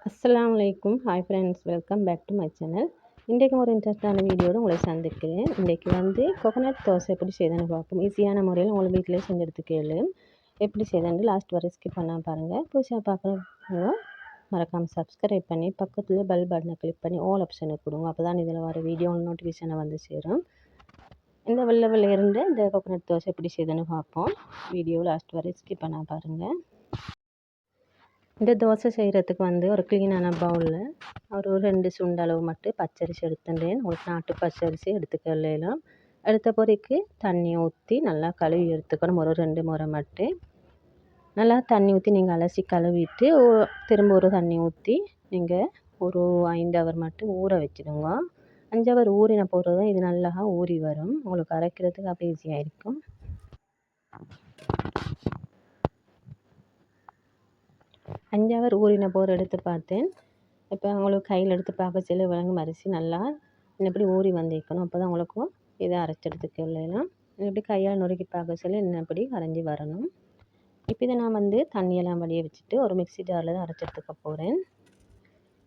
அஸ்ஸலாமு அலைக்கும். Hi friends, welcome back to my channel. இன்றைக்கு ஒரு இன்ட்ரெஸ்டான வீடியோடு உங்களை சந்திக்கிறேன். இன்றைக்கு கோகோனட் தோசை எப்படி செய்யுதுன்னு பார்ப்போம். ஈஸியான முறையில் உங்களை வீட்டிலே செஞ்சு எடுத்துக்கேளு. எப்படி செய்யுதுன்னு லாஸ்ட் வரை ஸ்கிப் பண்ணால் பாருங்கள். புதுசாக பார்க்குறவங்க மறக்காமல் சப்ஸ்கிரைப் பண்ணி பக்கத்தில் பெல் பட்டனை கிளிக் பண்ணி ஆல் ஆப்ஷனை கொடுங்க. அப்போ தான் இதில் வர வீடியோ நோட்டிஃபிகேஷனை வந்து சேரும். இந்த வெள்ளை இருந்து இந்த கோகோனட் தோசை எப்படி செய்யுதுன்னு பார்ப்போம். வீடியோ லாஸ்ட் வரை ஸ்கிப் பண்ணால் பாருங்கள். இந்த தோசை செய்கிறதுக்கு ஒரு க்ளீனான பவுலில் ஒரு 2 சுண்டு அளவு மட்டும் பச்சரிசி எடுத்துட்டேன். உங்களுக்கு நாட்டு பச்சரிசி எடுத்துக்கலாம். எடுத்த பிறகு தண்ணி ஊற்றி நல்லா கழுவி எடுத்துக்கணும். ஒரு 2 முறை மட்டும் நல்லா தண்ணி ஊற்றி நீங்கள் அலசி கழுவிட்டு திரும்ப ஒரு தண்ணி ஊற்றி நீங்கள் ஒரு 5 ஹவர் மட்டும் ஊற வச்சுடுங்க. 5 ஹவர் ஊறின போகிறது இது நல்லா ஊறி வரும். உங்களுக்கு அரைக்கிறதுக்கு அப்போ ஈஸியாக இருக்கும். 5 ஹவர் ஊறின போர் எடுத்து பார்த்தேன். இப்போ உங்களுக்கு கையில் எடுத்து பார்க்க சொல்ல விளங்கும் அரிசி நல்லா இப்படி ஊறி வந்திருக்கணும். அப்போ தான் உங்களுக்கும் இதை அரைச்செடுத்துக்கலாம். இப்படி கையால் நொறுக்கி பார்க்க சொல்ல இப்படி அரைஞ்சி வரணும். இப்போ இதை நான் தண்ணியெல்லாம் வடிய வச்சுட்டு ஒரு மிக்ஸி ஜாரில் தான் அரைச்செடுத்துக்க போகிறேன்.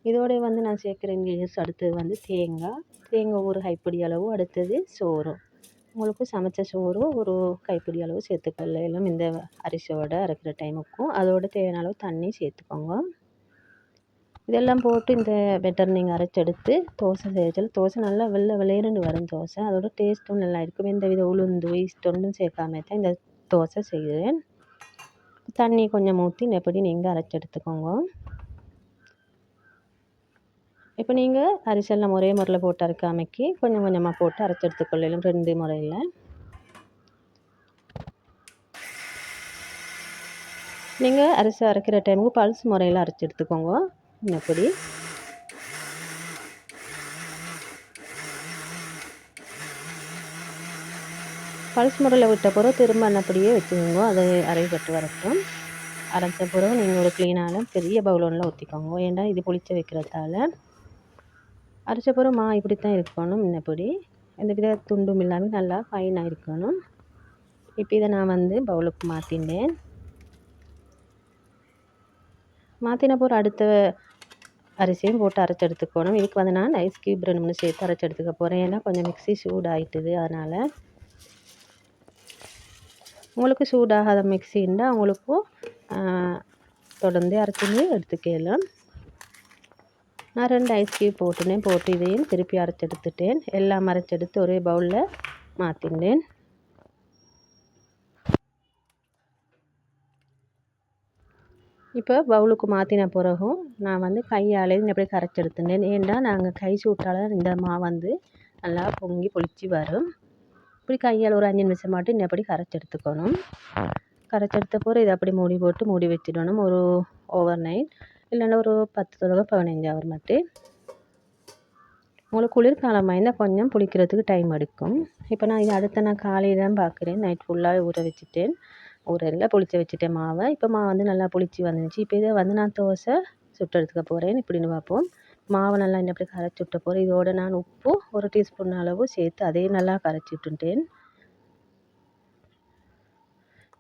இதோட நான் சேர்க்குற இன்க்ரீடியன்ஸ் அடுத்தது தேங்காய் ஒரு கைப்பிடி அளவு, அடுத்தது சோறு. உங்களுக்கு சமைச்ச சோறு ஒரு கைப்பிடி அளவு சேர்த்துக்கலாம். இந்த அரிசியோடு அரைக்கிற டைமுக்கும் அதோட தேவையான அளவு தண்ணி சேர்த்துக்கோங்க. இதெல்லாம் போட்டு இந்த பெட்டர் நீங்கள் அரைச்செடுத்து தோசை செய்யச்சல் தோசை நல்லா வெள்ளையேன்னு வரும் தோசை. அதோட டேஸ்ட்டும் நல்லா இருக்கும். எந்த வித உளுந்து ஈஸ்டொன்னும் சேர்க்காம தான் இந்த தோசை செய்கிறேன். தண்ணி கொஞ்சம் ஊற்றி எப்படி நீங்கள் அரைச்செடுத்துக்கோங்க. இப்போ நீங்கள் அரிசெல்லாம் ஒரே முறையில் போட்டு அரைக்காமைக்கு கொஞ்சம் கொஞ்சமாக போட்டு அரைச்செடுத்துக்கொள்ளலாம். 2 முறையில் நீங்கள் அரிசி அரைக்கிற டைமுக்கு பல்ஸ் முறையில் அரைச்சி எடுத்துக்கோங்க. எப்படி பல்ஸ் முறையில் விட்ட பிறகு திரும்ப அப்படியே வச்சுக்கோங்க. அதை அரைப்பட்டு வரட்டும். அரைச்ச பிறகு நீங்கள் ஒரு க்ளீனான பெரிய பவுல் ஒன்றில் ஊற்றிக்கோங்க. ஏன்னா இது புளிச்ச வைக்கிறதால அரைச்ச பிறகு இப்படித்தான் இருக்கணும். இன்னப்படி எந்த வித துண்டும் இல்லாமல் நல்லா ஃபைனாக இருக்கணும். இப்போ இதை நான் பவுலுக்கு மாற்றினேன். மாற்றின பிறகு அடுத்த அரிசியும் போட்டு அரைச்சி எடுத்துக்கணும். இதுக்கு நான் ஐஸ் கியூப் 2 3 சேர்த்து அரைச்சி எடுத்துக்க போகிறேன். ஏன்னா கொஞ்சம் மிக்ஸி சூடாகிட்டுது. அதனால் உங்களுக்கு சூடாகாத மிக்ஸின்னா உங்களுக்கும் தொடர்ந்து அரைச்சி எடுத்துக்கலாம். நான் 2 ஐஸ் கியூப் போட்டு இதையும் திருப்பி அரைச்செடுத்துட்டேன். எல்லாம் அரைச்செடுத்து ஒரே பவுலில் மாற்றினேன். இப்போ பவுலுக்கு மாற்றின பிறகும் நான் கையாலே எப்படி கரைச்செடுத்துட்டேன். ஏன்னா நாங்கள் கை சூட்டால் இந்த மாவு நல்லா பொங்கி பொளிச்சு வரும். இப்படி கையால் ஒரு 5 நிமிஷம் மட்டும் எப்படி கரைச்செடுத்துக்கணும். கரைச்செடுத்த பிறகு இதை அப்படி மூடி வச்சிடணும். ஒரு ஓவர் நைட் இல்லைன்னா ஒரு 10 தொடங்க 15 ஹவர் மட்டும். உங்களுக்கு குளிர்காலமாக இருந்தால் கொஞ்சம் புளிக்கிறதுக்கு டைம் எடுக்கும். இப்போ நான் இது அடுத்த காலையில் தான் பார்க்குறேன். நைட் ஃபுல்லாக ஊற வச்சுட்டேன். ஊரெல்லாம் புளிச்ச வச்சுட்டேன் மாவை. இப்போ மாவு நல்லா புளிச்சு வந்துச்சு. இப்போ இதை நான் தோசை சுட்டு எடுத்துக்க போகிறேன். இப்படின்னு பார்ப்போம். மாவை நல்லா எப்படி கரைச்சி விட்ட போகிறேன். இதோட நான் உப்பு 1 டீஸ்பூன் அளவு சேர்த்து அதையும் நல்லா கரைச்சி விட்டுட்டேன்.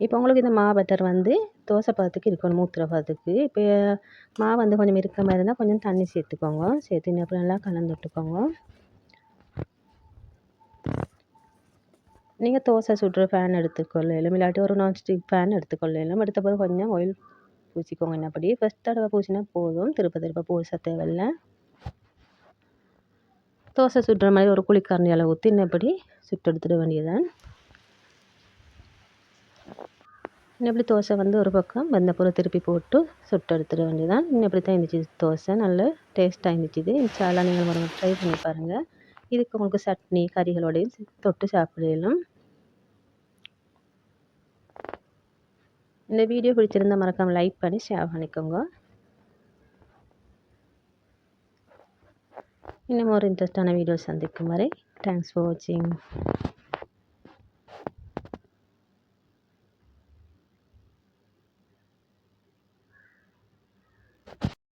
இப்போ உங்களுக்கு இந்த மாவு பட்டர் தோசை பதத்துக்கு இருக்கணும், ஊற்றுற பதத்துக்கு. இப்போ மாவு கொஞ்சம் இருக்க மாதிரி இருந்தால் கொஞ்சம் தண்ணி சேர்த்துக்கோங்க. சேர்த்து அப்புறம் நல்லா கலந்து விட்டுக்கோங்க. நீங்கள் தோசை சுடுற ஃபேன் எடுத்துக்கொள்ளலாம். இல்லாட்டி ஒரு நான்ஸ்டிக் ஃபேன் எடுத்துக்கொள்ளலாம். எடுத்த பிறகு கொஞ்சம் ஆயில் பூசிக்கோங்க. என்னப்படி ஃபஸ்ட் தடவை பூசினா போதும், திருப்ப பூச தேவையில்லை. தோசை சுடுற மாதிரி ஒரு குழிக்கரண்டி அளவு ஊற்றி இன்னப்படி சுட்டு எடுத்துட வேண்டியதான். இன்னப்படி தோசை ஒரு பக்கம் வெந்த பிறகு திருப்பி போட்டு சுட்டு எடுத்துட வேண்டியதான். இன்னப்படி தான் இருந்துச்சு தோசை. நல்ல டேஸ்ட்டாக இருந்துச்சு. இது இன்ஷால்லா நீங்கள் ஒரு ட்ரை பண்ணி பாருங்கள். இதுக்கு உங்களுக்கு சட்னி கறிகளோடையும் தொட்டு சாப்பிடலாம். இந்த வீடியோ பிடிச்சிருந்தால் மறக்காமல் லைக் பண்ணி ஷேர் பண்ணிக்கோங்க. இன்னும் ஒரு இன்ட்ரெஸ்டான வீடியோ சந்திக்கும் வரை தேங்க்ஸ் ஃபார் வாட்சிங்.